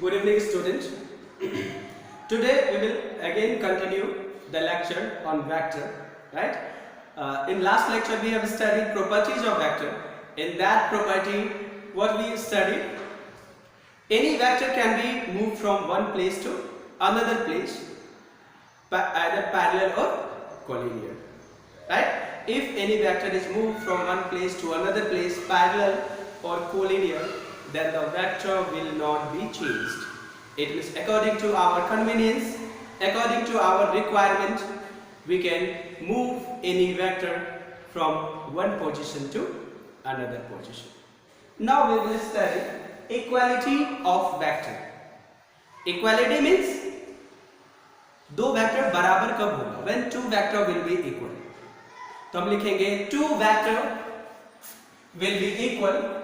Good evening, students. Today we will again continue the lecture on vector, right? In last lecture we have studied properties of vector. In that property, what we studied, any vector can be moved from one place to another place, either parallel or collinear, right? If any vector is moved from one place to another place, parallel or collinear, then the vector will not be changed. It means according to our convenience, according to our requirement, we can move any vector from one position to another position. Now we will study equality of vector. Equality means दो vector बराबर कब होगा? When two vector will be equal. तो हम लिखेंगे two vector will be equal.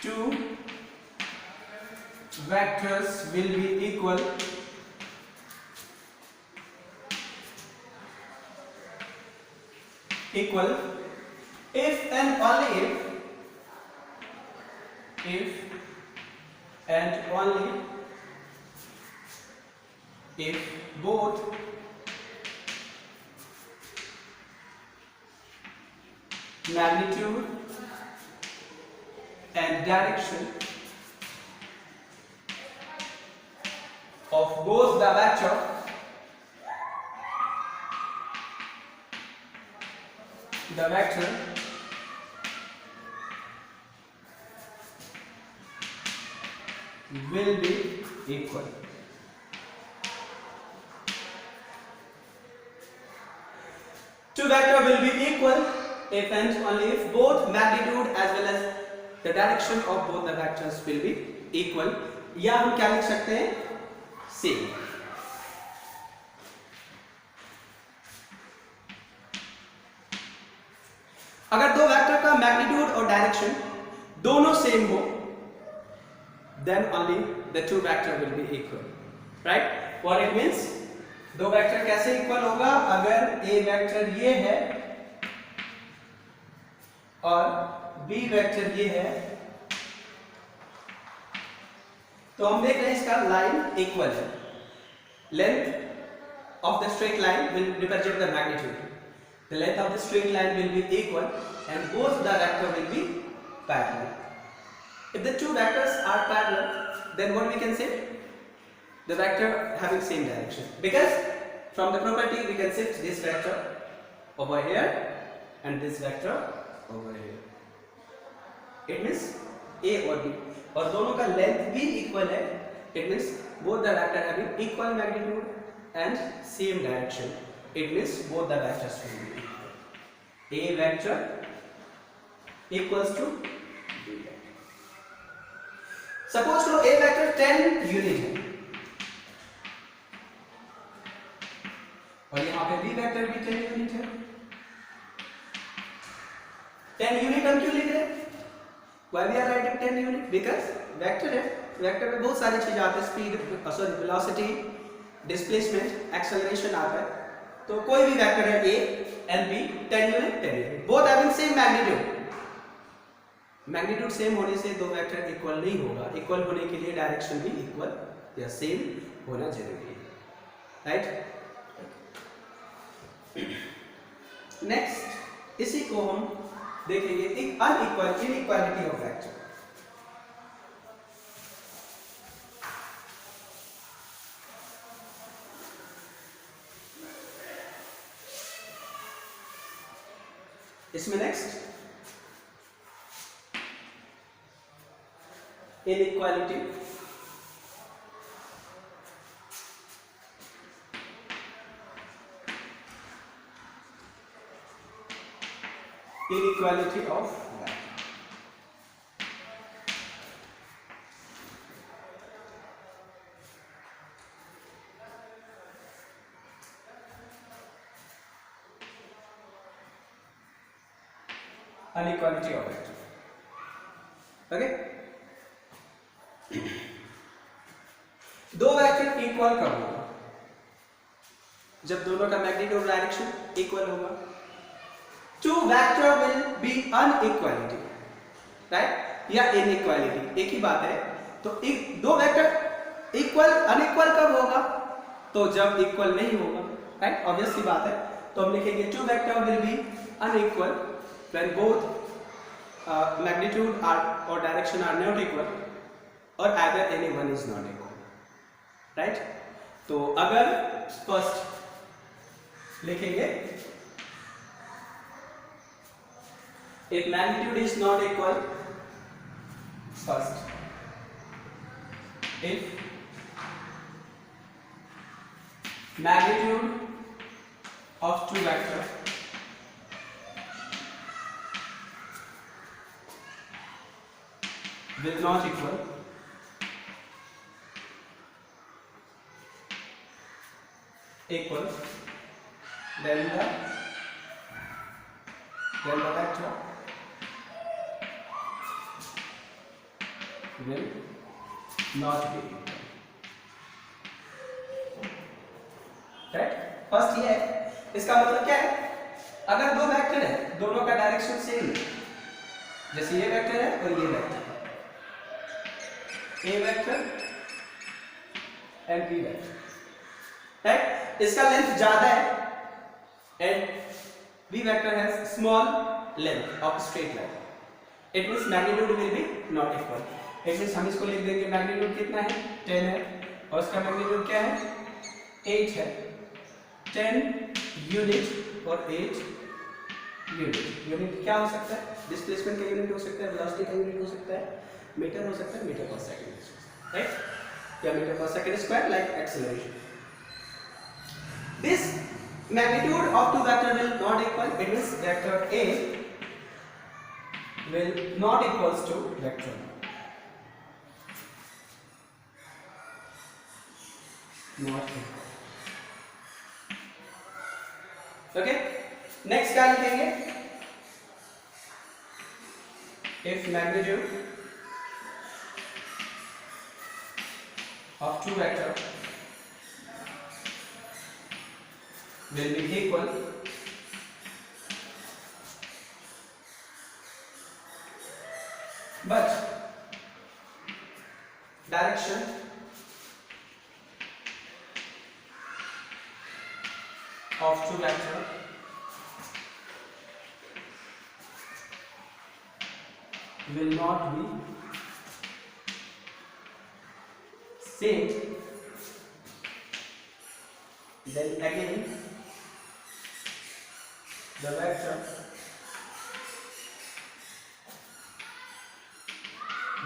Two vectors will be equal if and only if and only if both magnitude and direction of both the vector will be equal. Two vector will be equal if and only if both magnitude as well as the direction of both the vectors will be equal. या हम क्या लिख सकते हैं? Same. अगर दो vector का magnitude और डायरेक्शन दोनों सेम हो, then only the two vector will be equal, right? What it means? दो वेक्टर कैसे इक्वल होगा? अगर a वेक्टर ये है और b वेक्टर ये है, तो हम देख रहे हैं इसका लाइन इक्वल है. Length of the straight line will represent the magnitude. The length of the straight line will be equal and both the vector will be parallel. If the two vectors are parallel, then what we can say? The vector having same direction. Because from the property we can shift this vector over here and this vector over here. It means A or B. और दोनों का length भी equal है. It means both the vector having equal magnitude and same direction. It means both the vectors will be equal. A vector equals to B vector. Suppose to A vector 10 unit है और यहाँ पे B vector भी 10 unit है. 10 unit हम क्यों लिख रहे हैं? Why we are writing 10 unit? Because vector है. वेक्टर में बहुत सारी चीजें आती है. Speed, sorry, velocity, displacement, acceleration आता है. तो कोई भी वेक्टर है A and B 10 unit 10 unit. Both having same magnitude. Magnitude same होने से दो वेक्टर इक्वल नहीं होगा. इक्वल होने के लिए डायरेक्शन भी इक्वल या सेम होना जरूरी है, राइट? नेक्स्ट इसी को हम देखेंगे एक इनइक्वालिटी ऑफ वेक्टर. इसमें next inequality of vector. Inequality of vector. Okay? दो वेक्टर इक्वल कब होगा? जब दोनों का मैग्नीट्यूड डायरेक्शन इक्वल होगा. Two vector will be unequality, right? या inequality, एक ही बात है. तो दो वेक्टर इक्वल अनइक्वल कब होगा? तो जब इक्वल नहीं होगा, राइट? ऑब्वियस सी बात है। तो हम लिखेंगे two vector will be unequal when both magnitude are और डायरेक्शन आर नॉट इक्वल और either any one is not equal, right? तो अगर फर्स्ट लिखेंगे if magnitude is not equal, first if magnitude of two vector will not equal, then the vector will not be equal, right? First ये है, इसका मतलब क्या है? अगर दो वेक्टर है, दोनों का डायरेक्शन सेम है, जैसे ये वेक्टर है और ये vector, A vector and B vector, right? इसका लेंथ ज्यादा है and B vector has small length of straight line, it means magnitude will be not equal. It means हम इसको लिख देंगे मैग्नीट्यूड कितना है? 10 है और इसका मैग्नीट्यूड क्या है? 8 है। 10 यूनिट और 8 यूनिट। यूनिट क्या हो सकता है? डिस्प्लेसमेंट का यूनिट हो सकता है, वेलोसिटी का यूनिट हो सकता है, मीटर हो सकता है, मीटर पर सेकंड, राइट? या मीटर पर second square like acceleration. This magnitude of two vector will not equal, it means vector A will not equals to vector not equal. Okay, next क्या लिखेंगे? If magnitude of two vector will be equal, but direction of two vector will not be same, then again the vector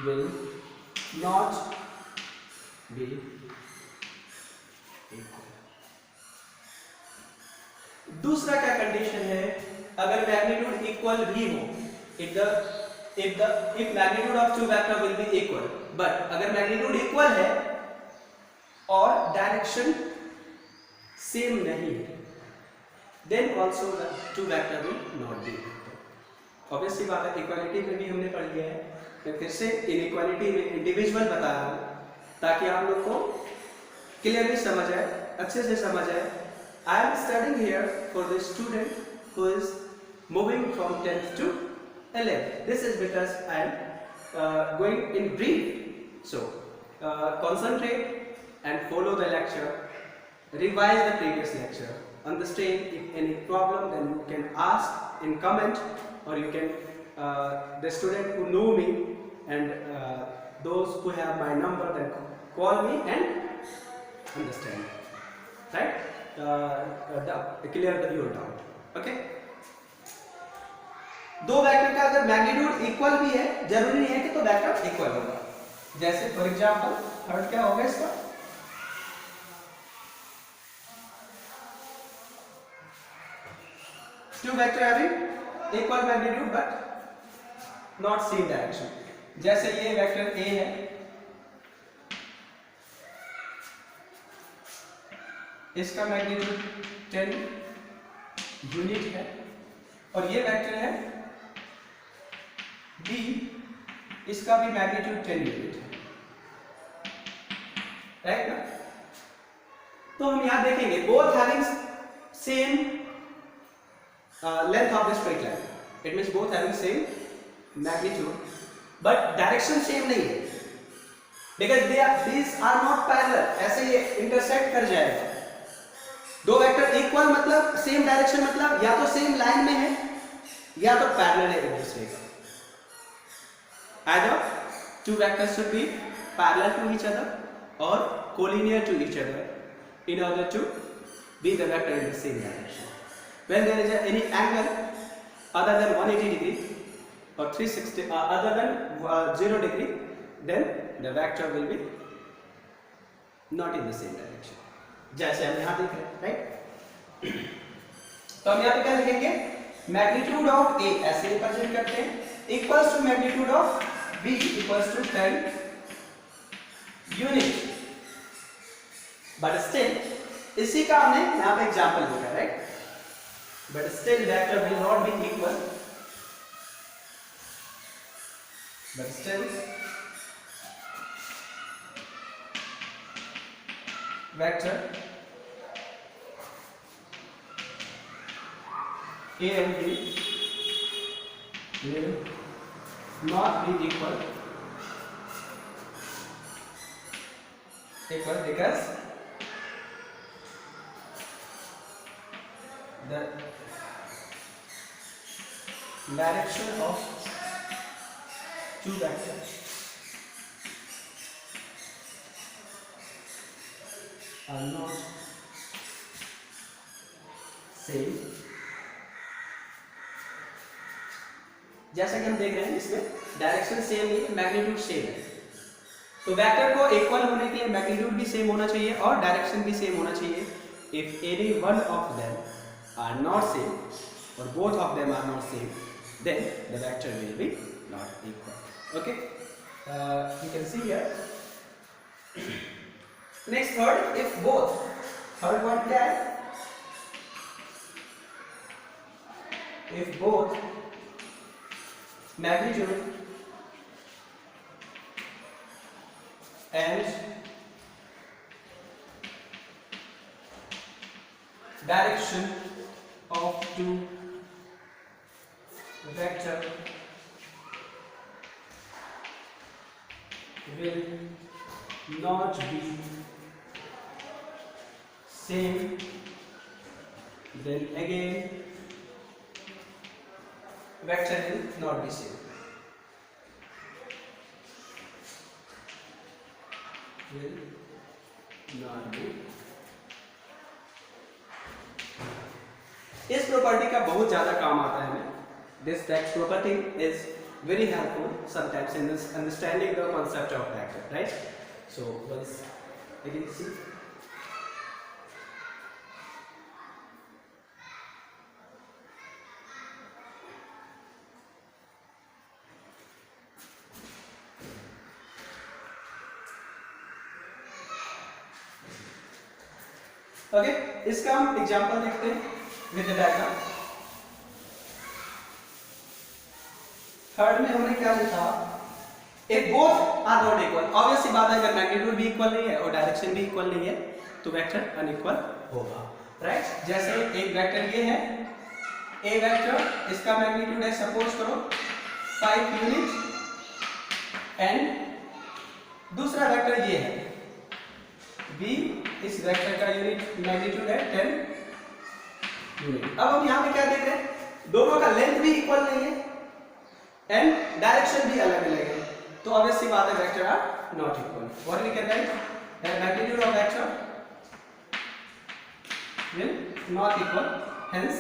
will not be equal. दूसरा क्या condition है? अगर magnitude equal भी हो, if magnitude of two vector will be equal, but अगर magnitude equal है और direction same नहीं है, then also the two vector will not be equal. Obviously बात है, इक्वालिटी में भी हमने पढ़ लिया है, मैं फिर से इनइक्वालिटी में इंडिविजुअल बता रहा हूँ ताकि आप लोग को क्लियरली समझ आए, अच्छे से समझ आए। I am studying here for the student who is moving from 10th to 11th. This is because I am going in brief. So concentrate and follow the lecture, revise the previous lecture, understand. If any problem, then you can ask in comment, or you can the student who know me and those who have my number, then call me and understand, right? Clear your doubt. Okay? दो vector का अगर magnitude equal भी है, जरूरी नहीं है कि तो वेक्टर इक्वल होगा। जैसे फॉर एग्जांपल थर्ड क्या होगा इसका? Two vector having equal magnitude but not same direction. जैसे ये वेक्टर ए है, इसका मैग्नीट्यूड 10 यूनिट है और ये वेक्टर है बी, इसका भी मैग्नीट्यूड 10 यूनिट है, राइट ना? तो हम यहां देखेंगे both having same length of the straight line, it means both having same magnitude but direction same नहीं है। because these are not parallel, ऐसे ये intersect कर जाएगा। दो वेक्टर इक्वल मतलब सेम डायरेक्शन, मतलब या तो सेम लाइन में है या तो पैरेलल है एक दूसरे का। either two vectors should be parallel to each other or collinear to each other in order to be the vector in the same direction. When there is any angle other than 180 degree or 360 other than 0 degree, then the vector will be not in the same direction. जैसे हम यहाँ देख रहे हैं, right? तो हम यहाँ पे क्या लिखेंगे? मैग्नीट्यूड ऑफ ए ऐसे रिप्रेजेंट करते हैं equals to magnitude of B equals to 10 unit. But still इसी का हमने यहाँ पे एग्जांपल लिखा, right? But still vector will not be equal, but still vector A and B will not be equal because the direction of two vectors are not same। जैसा कि हम देख रहे हैं इसमें डायरेक्शन सेम है, मैग्नीट्यूड सेम है, तो वेक्टर को इक्वल होने के लिए मैग्नीट्यूड भी सेम होना चाहिए और डायरेक्शन भी सेम होना चाहिए। If any one of them are not same और both of them are not same, then the vector will be not equal. Okay, you can see here। next third, if both, third one क्या है? if both magnitude and direction of two vector will not be same, then again vector will not be same, will not be। इस property का बहुत ज्यादा काम आता है हमें। This text property is very helpful sometimes in this understanding the concept of vector, right? So once again see, okay, इसका हम एग्जांपल देखते हैं विद द डायग्राम। थर्ड में हमने क्या लिखा? If both are not equal, obvious सी बात है अगर मैग्नीट्यूड भी इक्वल नहीं है और डायरेक्शन भी इक्वल नहीं है तो वेक्टर अनइक्वल होगा, राइट? जैसे एक वेक्टर ये है ए वेक्टर, इसका मैग्नीट्यूड है सपोज करो 5 यूनिट एंड दूसरा वेक्टर ये है बी, इस वेक्टर का यूनिट मैग्नीट्यूड है 10 यूनिट। अब हम यहाँ पे क्या देख रहे हैं? दोनों का लेंथ भी इक्वल नहीं है एंड डायरेक्शन भी अलग अलग है, तो ऑब्वियस सी बात है vector are not equal. What we can write? The magnitude of vector will not equal, hence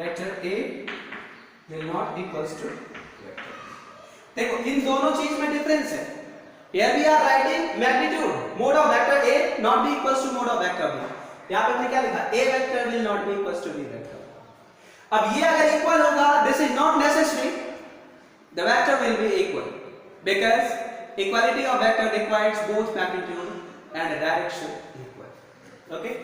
vector A will not equals to vector. देखो इन दोनों चीज में डिफरेंस है। Here we are writing magnitude, mode of vector A not be equals to mode of vector B। यहाँ पे हमने क्या लिखा? A vector will not be equals to B vector। अब ये अगर equal होगा, this is not necessary, the vector will be equal because equality of vector requires both magnitude and direction equal। Okay?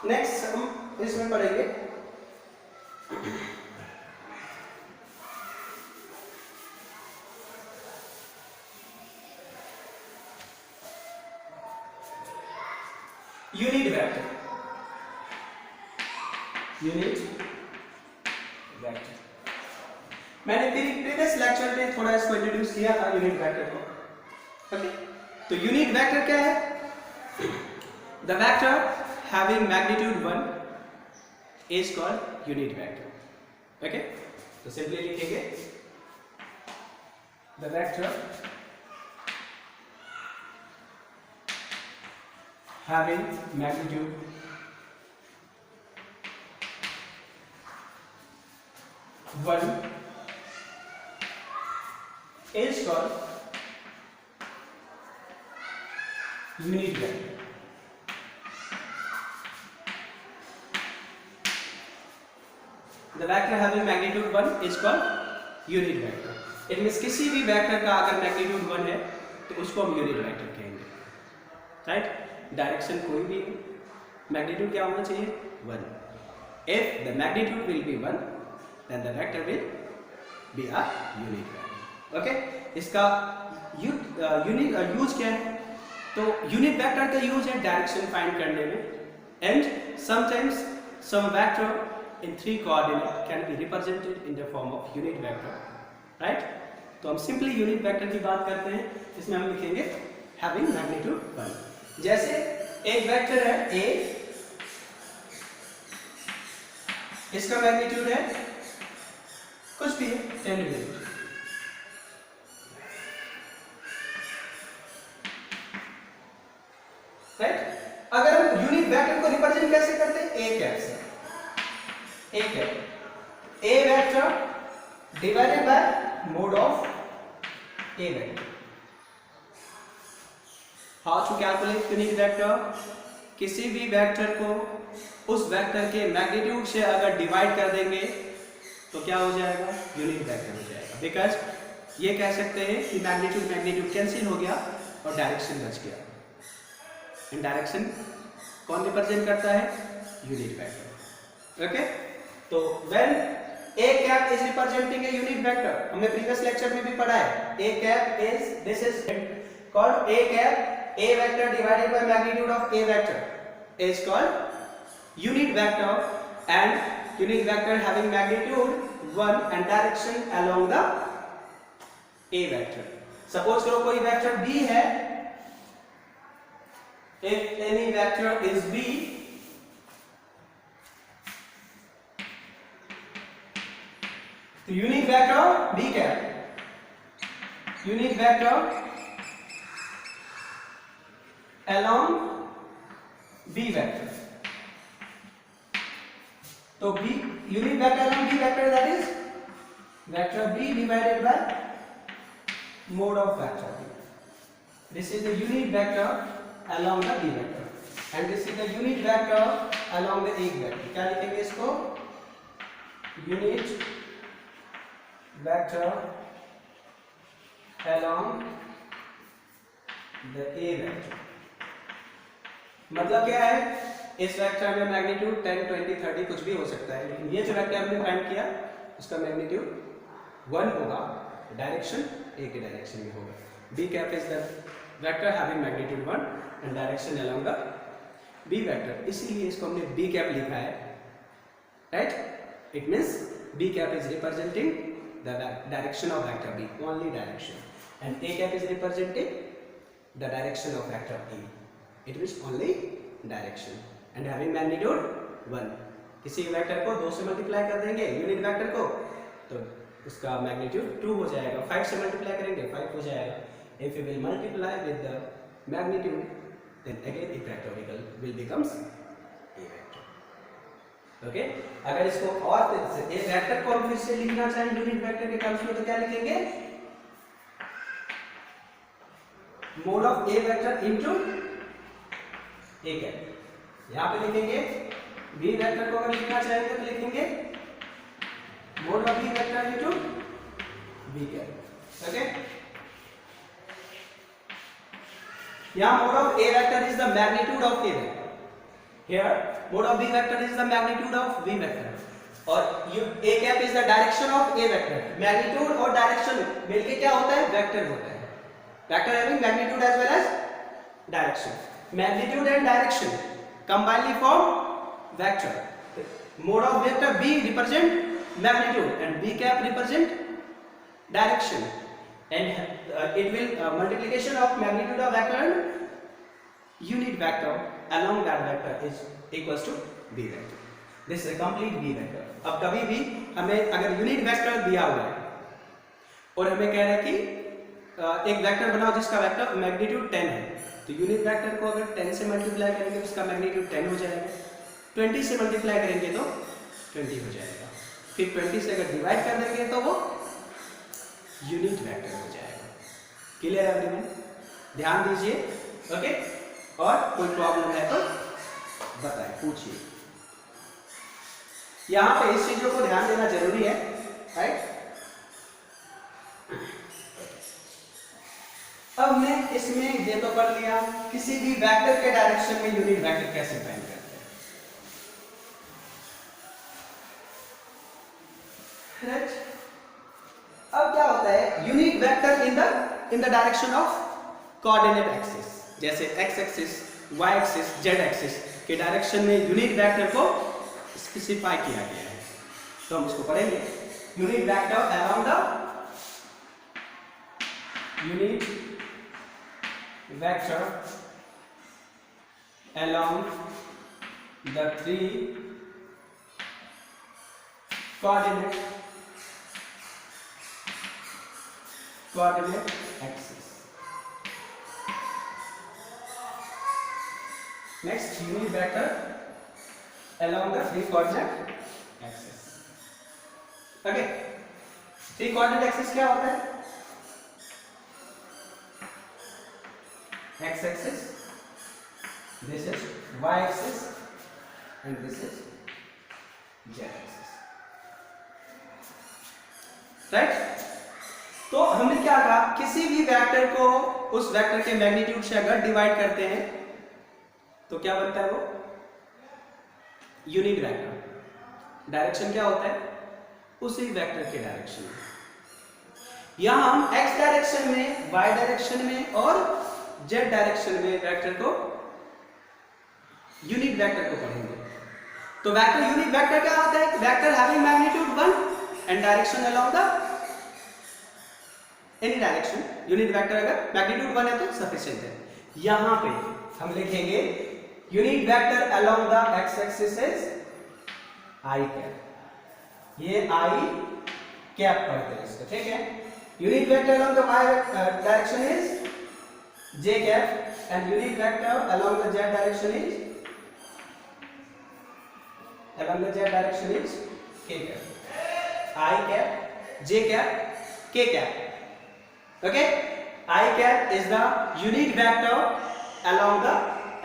Next हम इसमें पढ़ेंगे unit vector. Unit vector मैंने previous lecture में थोड़ा इसको इंट्रोड्यूस किया था यूनिट वेक्टर को। ओके, तो यूनिट वेक्टर क्या है? The vector having magnitude 1 is called unit vector. Okay, तो सिंपली लिखेंगे the vector having magnitude 1 is called unit vector. The vector having magnitude 1 is called unit vector. It means किसी भी vector का अगर magnitude 1 है तो उसको हम यूनिट वेक्टर कहेंगे, राइट? डायरेक्शन कोई भी मैग्नीट्यूड क्या होना चाहिए? 1. If the magnitude will be 1, then the vector will be a unit vector. Okay? इसका यूज क्या है? तो यूनिट वेक्टर का यूज है डायरेक्शन फाइंड करने में, and sometimes some vector in 3 coordinate can be represented in the form of unit vector, right? तो हम सिंपली यूनिट वेक्टर की बात करते हैं, इसमें हम लिखेंगे हैविंग मैग्नीट्यूड 1। जैसे एक वेक्टर है A, इसका मैग्नीट्यूड है कुछ भी है 10 मिलीमीटर, राइट? अगर हम यूनिट वेक्टर को रिप्रेजेंट कैसे करते हैं? A कैप से। A cap A vector divided by mod of A vector. How to calculate unit vector? किसी भी वेक्टर को उस वेक्टर के मैग्नीट्यूड से अगर डिवाइड कर देंगे तो क्या हो जाएगा? यूनिट वेक्टर हो जाएगा। बिकॉज ये कह सकते हैं कि मैग्नीट्यूड कैंसिल हो गया और डायरेक्शन बच गया। इन डायरेक्शन कौन रिप्रेजेंट करता है? Unit vector. ओके, तो when A cap is representing a unit vector, हमने प्रीवियस लेक्चर में भी पढ़ा है, A cap is this is called A cap, A vector divided by magnitude of A vector is called unit vector, and unit vector having magnitude 1 and direction along the A vector. Suppose करो कोई vector B है, if any vector is B, तो unit vector B cap, unit vector along B vector. तो B unit vector along B vector, that is vector B divided by mode of vector B. This is the unit vector along the B vector, and this is the unit vector along the A vector. क्या लिखेंगे इसको? Unit vector along the A vector. मतलब क्या है? इस vector में magnitude 10, 20, 30 कुछ भी हो सकता है, लेकिन ये जो वेक्टर हमने फाइंड किया उसका मैग्नीट्यूड 1 होगा, डायरेक्शन A के डायरेक्शन में होगा। B cap is the vector having magnitude 1 and direction along the B vector, इसीलिए इसको हमने B कैप लिखा है, right? It means B cap is representing the direction of vector B, only direction, and A cap is representing the direction of vector A, it means only direction and having magnitude 1. किसी vector को 2 से multiply कर देंगे unit vector को तो उसका magnitude 2 हो जाएगा, 5 से मल्टीप्लाई करेंगे 5 हो जाएगा। if you will multiply with the magnitude then again a factorial will becomes a vector. okay, अगर इसको और फिर से a वेक्टर को हम फिर से लिखना चाहें यूनिट वेक्टर के टर्म्स में तो क्या लिखेंगे? Mode of a vector into A cap. यहाँ पे लिखेंगे B वेक्टर को अगर लिखना चाहेंगे तो लिखेंगे mode of B vector into B cap. Okay, यहाँ mode of A vector is the magnitude of A vector. Here Mode of B vector is the magnitude of V vector. और A cap is the direction of A vector. Magnitude और direction मिलके क्या होता है? Vector होता है. Vector having magnitude as well as direction. Magnitude and direction combinedly form vector. Mode of vector B represent magnitude and B cap represent direction. And it will multiplication of magnitude of vector and unit vector along that vector is equals to B vector. This is a complete B vector. अब कभी भी हमें अगर unit vector दिया हुआ है और हमें कह रहा है कि एक वेक्टर बनाओ जिसका वेक्टर मैग्नीट्यूड 10 है, तो यूनिट वेक्टर को अगर 10 से मल्टीप्लाई करेंगे तो उसका मैग्नीट्यूड 10 हो जाएगा, 20 से मल्टीप्लाई करेंगे तो 20 हो जाएगा, फिर 20 से अगर डिवाइड कर देंगे तो वो यूनिट वेक्टर हो जाएगा. क्लियर है एवरीवन? ध्यान दीजिए. ओके, और कोई प्रॉब्लम है तो बताएं, पूछिए. यहां पे इस चीजों को ध्यान देना जरूरी है, राइट? अब हमने इसमें ये तो पढ़ लिया किसी भी वेक्टर के डायरेक्शन में यूनिट वेक्टर कैसे फाइंड करते हैं, राइट? अब क्या होता है unit vector in the direction of coordinate axis, जैसे x axis, Y axis, z axis के डायरेक्शन में यूनिट वेक्टर को स्पेसिफाई किया गया है. तो हम इसको पढ़ेंगे. Unit vector along the unit vector along the three coordinate axis. Next, unit vector along the three coordinate axis. Okay, three coordinate axis क्या होता है? X axis, this is Y axis, and this is Z axis. Right? तो हमने क्या कहा, किसी भी vector को उस वेक्टर के मैग्नीट्यूड से अगर डिवाइड करते हैं तो क्या बनता है वो यूनिट वेक्टर. डायरेक्शन क्या होता है? उसी वेक्टर के डायरेक्शन में. यहां हम x डायरेक्शन में, y डायरेक्शन में और z डायरेक्शन में वेक्टर को यूनिट वेक्टर को पढ़ेंगे. तो वेक्टर यूनिट वेक्टर क्या होता है? Vector having magnitude 1 and direction along the any direction. Unit vector अगर मैग्नीट्यूड 1 है तो सफिशिएंट है. यहां पे हम लिखेंगे unit vector along the x axis is I cap. ये आई कैप पढ़ते हैं इसको, ठीक है? Unit vector along the Y direction is J cap and unit vector along the Z direction is K cap. I cap, J cap, K cap. Okay, I cap is the unit vector along the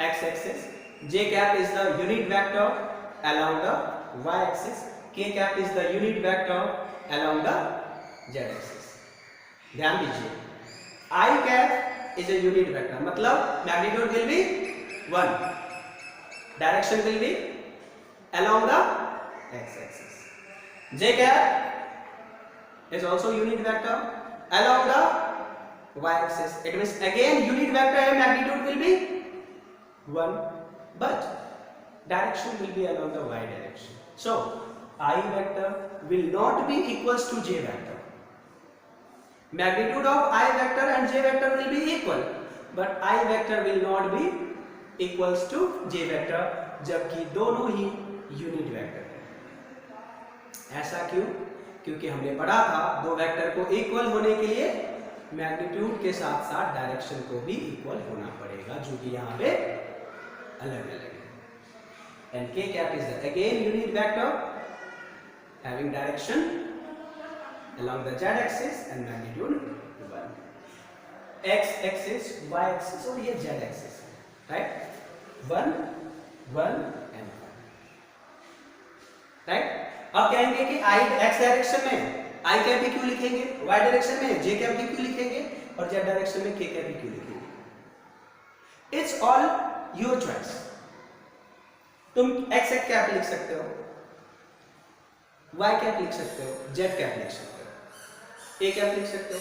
x-axis. J cap is the unit vector along the y-axis. K cap is the unit vector along the z-axis. ध्यान दीजिए, I cap is a unit vector. मतलब magnitude will be 1, direction will be along the x-axis. J cap is also unit vector along the y-axis. It means again unit vector and magnitude will be 1, but direction will be along the y direction. So I vector will not be equals to j vector. Magnitude of I vector and j vector will be equal, but I vector will not be equals to j vector, जबकि दोनों ही unit vector है. ऐसा क्यों? क्योंकि हमने पढ़ा था दो वेक्टर को इक्वल होने के लिए मैग्नीट्यूड के साथ साथ डायरेक्शन को भी इक्वल होना पड़ेगा, जो कि यहाँ पे अलग अलग है. एंड के cap is again unit vector having direction along the z axis and magnitude 1. X axis, y axis और ये z axis है, right? 1, 1 and 1, right? अब कहेंगे कि I x डायरेक्शन में I कैप क्यों लिखेंगे, y डायरेक्शन में j कैप क्यों लिखेंगे और z डायरेक्शन में k कैप क्यों लिखेंगे? It's all your choice. तुम x कैप लिख सकते हो, y कैप लिख सकते हो, z कैप लिख सकते हो, a कैप लिख सकते हो,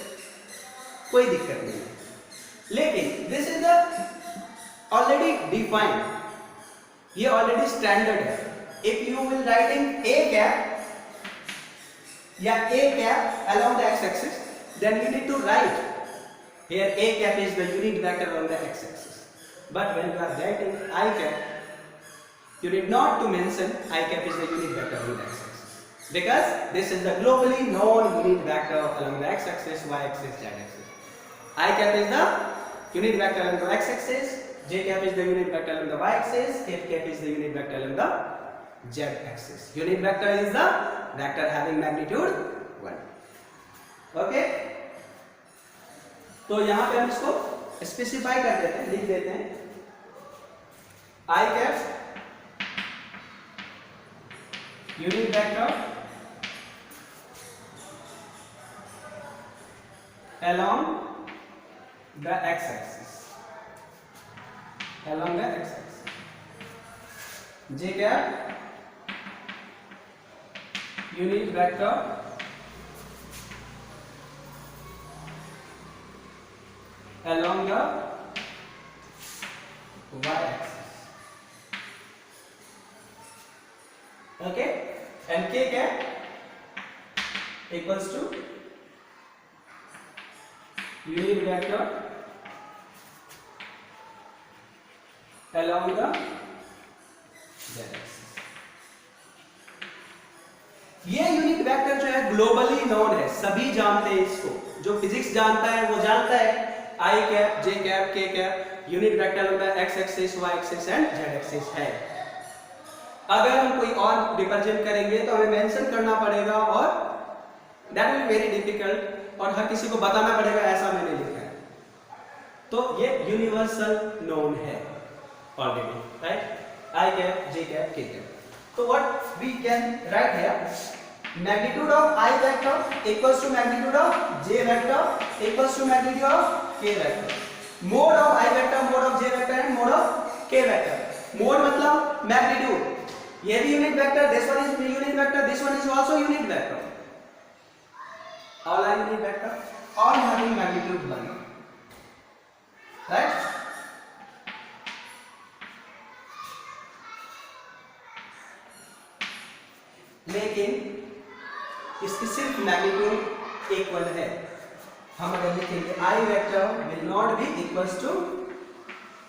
कोई दिक्कत नहीं है। लेकिन this is the already defined, ये ऑलरेडी स्टैंडर्ड है। If you will writing a cap या a cap along the x-axis, then you need to write here a cap is the unit vector on the x-axis. But when you are writing I cap, you need not to mention I cap is the unit vector on the x-axis, because this is the globally known unit vector along the x-axis, y-axis, z-axis. I cap is the unit vector along the x-axis, j cap is the unit vector along the y-axis, k cap is the unit vector along the z-axis. Unit vector is the vector having magnitude 1. Okay? तो यहां पे हम इसको specify कर देते हैं, लिख देते हैं I cap unit vector along the x-axis, along the x-axis, j cap unit vector along the y-axis. Okay, and k cap equals to unit vector along the z-axis. ये यूनिट वेक्टर जो है globally known है, सभी जानते हैं इसको, जो physics जानता है वो जानता है I cap, J cap, K cap unit vector होता है X axis, Y axis and Z axis है। अगर हम कोई और रिप्रेजेंट करेंगे तो हमें मेंशन करना पड़ेगा और that will be very difficult, और हर किसी को बताना पड़ेगा ऐसा मैंने लिखा है। तो ये यूनिवर्सल नोन है already, right? I cap, J cap, K cap. So what we can write here, magnitude of I vector equals to magnitude of J vector equals to magnitude of K vector. Mode of I vector, mode of J vector and mode of K vector. Mode मतलब magnitude, ये भी unit vector, this one is unit vector, this one is also unit vector. All are unit vector, all having magnitude 1, right? लेकिन इसकी सिर्फ magnitude equal है। हम अगर लिखेंगे i vector will not be equals to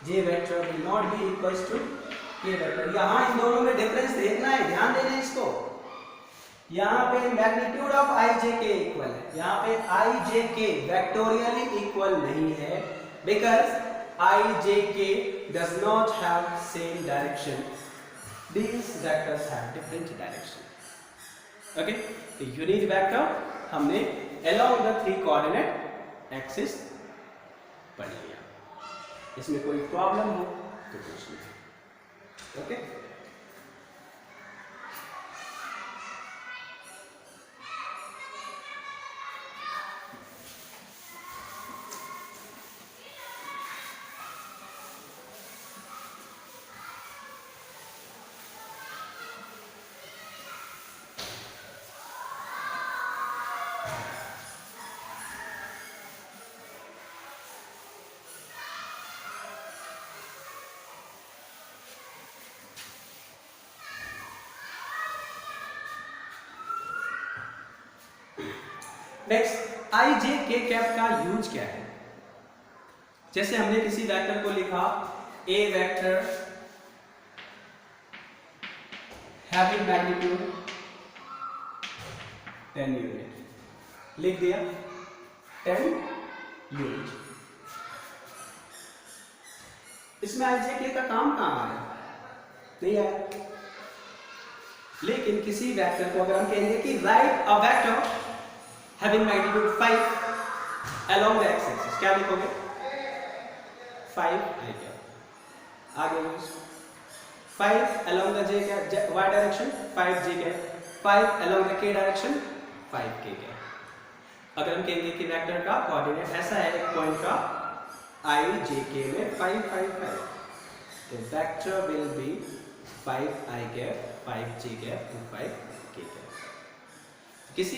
j vector will not be equals to k vector, यहाँ इन दोनों में डिफरेंस देखना है, ध्यान देना है इसको। यहाँ पे मैग्नीट्यूड ऑफ आई जे के इक्वल है, यहाँ पे आई जे के वेक्टोरियली इक्वल नहीं है, बिकॉज आई जे के does not have same direction, these vectors have different direction. Okay, तो यूनिट वेक्टर हमने along the 3 coordinate axis पढ़ लिया। इसमें कोई प्रॉब्लम हो तो पूछ लीजिए। ओके, नेक्स्ट आई जे के कैप का यूज क्या है? जैसे हमने किसी वेक्टर को लिखा ए वेक्टर हैविंग मैग्नीट्यूड 10 यूनिट, लिख दिया 10 यूनिट। इसमें आई जे के का काम कहाँ आया? नहीं आया। लेकिन किसी वेक्टर को अगर हम कहेंगे कि right a vector having magnitude 5 along the x-axis, क्या लिखोगे? 5 I cap, आगे use 5 along the j cap y direction, 5 j cap, 5 along the k direction, 5 k cap। अगर हम कहेंगे कि वेक्टर का कोऑर्डिनेट ऐसा है, एक पॉइंट का i j k में 5 5 5, तो vector will B 5 i cap 5 j cap 5 k cap. किसी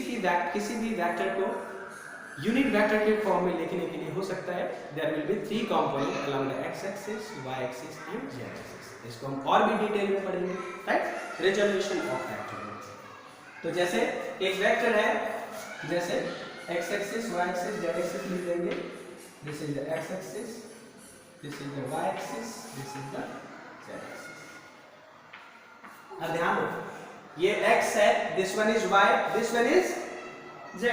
भी वेक्टर को यूनिट वेक्टर के फॉर्म में लिखने के लिए हो सकता है there will be 3 component along the x axis, y axis and z axis. इसको हम और भी डिटेल में पढ़ेंगे, राइट, रिजोल्यूशन ऑफ वेक्टर। तो जैसे एक वेक्टर है, जैसे x axis, y axis, z axis लिख देंगे, this is the x axis, this is the y axis, this is the z axis. अब ध्यान दो, ये x है, this one is y, this one is z।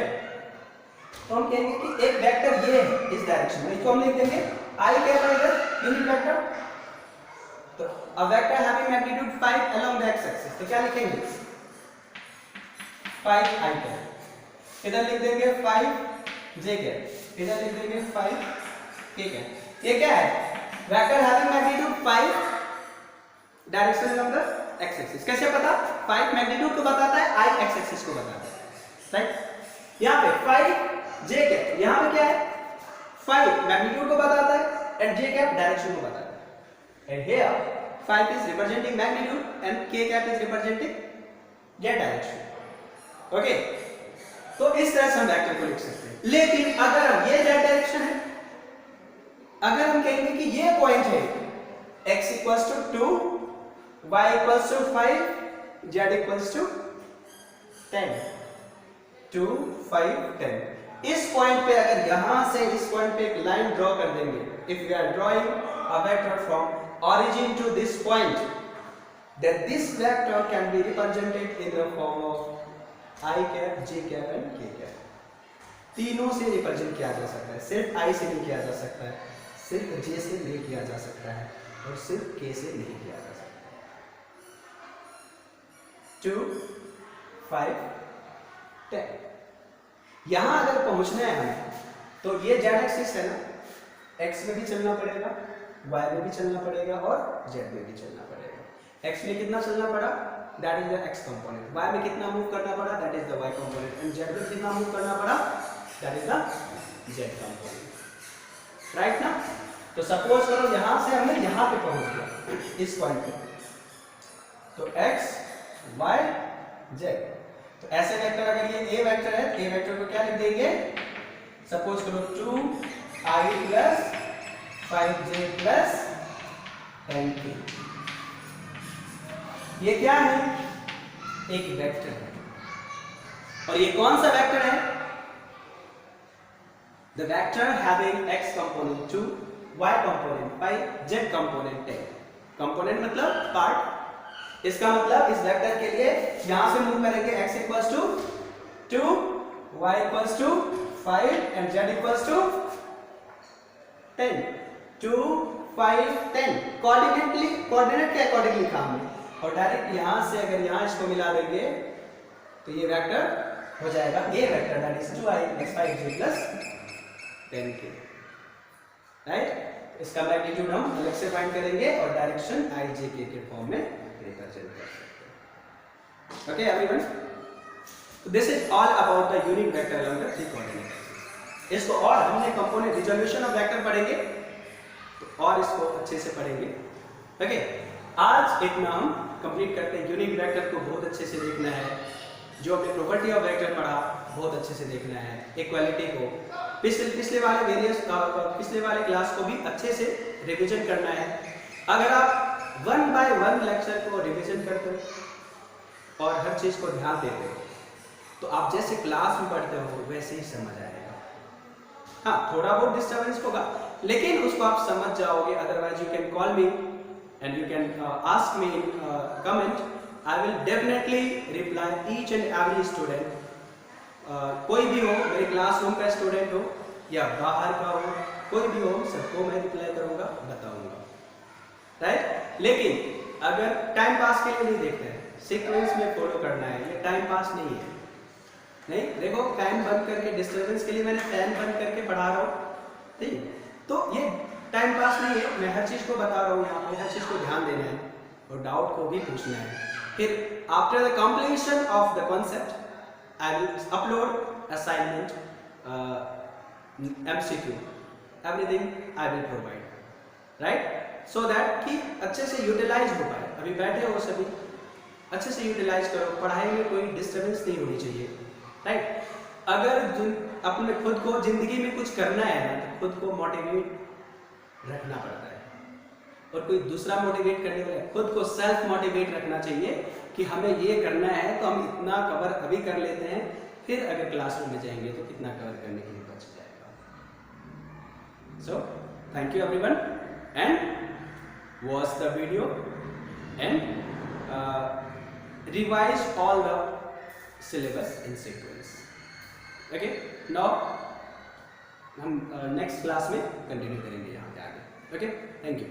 तो हम कहेंगे कि एक वेक्टर ये है इस डायरेक्शन में, इसको हम लिख देंगे i कैप इधर यूनिट वेक्टर। तो a vector having magnitude 5 along the x axis, तो क्या लिखेंगे 5 i कैप, इधर लिख देंगे 5 j कैप, इधर लिख देंगे 5 k कैप। ये क्या है, vector having magnitude 5 direction along the x axis. कैसे पता, 5 मैग्नीट्यूड को बताता है, i x एक्सिस को बताता है, राइट। यहां पे 5 j कैप, यहां पे क्या है 5 मैग्नीट्यूड को बताता है एंड j कैप डायरेक्शन को बताता है। And here 5 is representing magnitude and k cap is representing z direction. Okay, तो इस तरह से हम वेक्टर को लिख सकते हैं। लेकिन अगर ये z डायरेक्शन है, अगर हम कहेंगे कि ये पॉइंट है x equals to 2, y equals to 5, z equals to 10, 2 5 10, इस पॉइंट पे अगर यहां से इस पॉइंट पे एक लाइन ड्रॉ कर देंगे, if we are drawing a vector from origin to this point, then this vector can be represented in the form of i cap, j cap and k cap। तीनों से represent किया जा सकता है, सिर्फ i से नहीं किया जा सकता है, सिर्फ j से नहीं किया जा सकता है और सिर्फ k से नहीं किया जा सकता है। 2 5 10, यहां अगर पहुंचना है हमें, तो ये z एक्सिस है ना, x में भी चलना पड़ेगा, y में भी चलना पड़ेगा और z में भी चलना पड़ेगा। x में कितना चलना पड़ा, that is the x component, y में कितना मूव करना पड़ा, that is the y component and z में कितना मूव करना पड़ा, that is the z component, right ना। तो सपोज करो यहां से हमने यहां पे पहुंच गया इस पॉइंट पे, तो x y z। तो ऐसे वेक्टर अगर ये a वेक्टर है, a वेक्टर को क्या लिख देंगे, सपोज करो 2i plus 5j plus 10k। ये क्या है, एक वेक्टर है, और ये कौन सा वेक्टर है, the vector having x component 2, y component 5, z component 10। Component मतलब पार्ट, इसका मतलब इस वेक्टर के लिए यहां से मूव करेंगे x equals to 2, y equals to 5 and z equals to 10। 2 5 10 coordinate के अकॉर्डिंग लिखा हमने, और डायरेक्ट यहां से अगर यहां इसको मिला देंगे तो ये वेक्टर हो जाएगा a vector, that is 2i + 5j + 10k, right. इसका मैग्नीट्यूड हम अलग से फाइंड करेंगे और डायरेक्शन i j k के फॉर्म में रिप्रेजेंट कर सकते हैं। ओके एवरीवन, तो this is all about the unit vector along the 3 coordinate axis. इसको और हमने कंपोनेंट रिजोल्यूशन ऑफ वेक्टर पढ़ेंगे, तो और इसको अच्छे से पढ़ेंगे। ओके, आज इतना हम कंप्लीट करते हैं। यूनिट वेक्टर को बहुत अच्छे से देखना है, जो हमने प्रॉपर्टी ऑफ वेक्टर पढ़ा बहुत अच्छे से देखना है, इक्वालिटी को, पिछले वाले क्लास को भी अच्छे से रिवीजन करना है। अगर आप 1 by 1 लेक्चर को रिवीजन करते हो और हर चीज को ध्यान देते हो, तो आप जैसे क्लास में पढ़ते हो वैसे ही समझ आएगा। हाँ, थोड़ा बहुत डिस्टर्बेंस होगा, लेकिन उसको आप समझ जाओगे। Otherwise you can call me and you can ask me in comment, I will definitely reply each and every student. कोई भी हो, मेरे क्लासरूम का स्टूडेंट हो या बाहर का हो, कोई भी हो, सबको मैं रिप्लाई करूंगा, बताऊंगा, राइट। लेकिन अगर टाइम पास के लिए नहीं देखते हैं, सीक्वेंस में फॉलो करना है, ये टाइम पास नहीं है। नहीं, देखो फैन बंद करके, डिस्टर्बेंस के लिए मैंने फैन बंद करके पढ़ा रहा हूँ, ठीक, तो ये टाइम पास नहीं है। मैं हर चीज को बता रहा हूँ, यहाँ पे हर चीज को ध्यान देना है और डाउट को भी पूछना है। फिर after the completion of the concept I will upload assignment, MCQ, everything I will provide, right, so that कि अच्छे से यूटिलाइज हो पाए। अभी बैठे हो सभी, अच्छे से यूटिलाइज करो, पढ़ाई में कोई डिस्टर्बेंस नहीं होनी चाहिए, राइट। अगर अपने खुद को जिंदगी में कुछ करना है ना, तो खुद को मोटिवेट रखना पड़ता है, और कोई दूसरा मोटिवेट करने वाला, खुद को सेल्फ मोटिवेट रखना चाहिए कि हमें ये करना है तो हम इतना कवर अभी कर लेते हैं, फिर अगर क्लासरूम में जाएंगे तो कितना कवर करने के लिए बच जाएगा। So thank you everyone and watch the video and revise all the syllabus in sequence. Okay, now हम नेक्स्ट क्लास में कंटिन्यू करेंगे यहाँ पे आगे। Okay, thank you.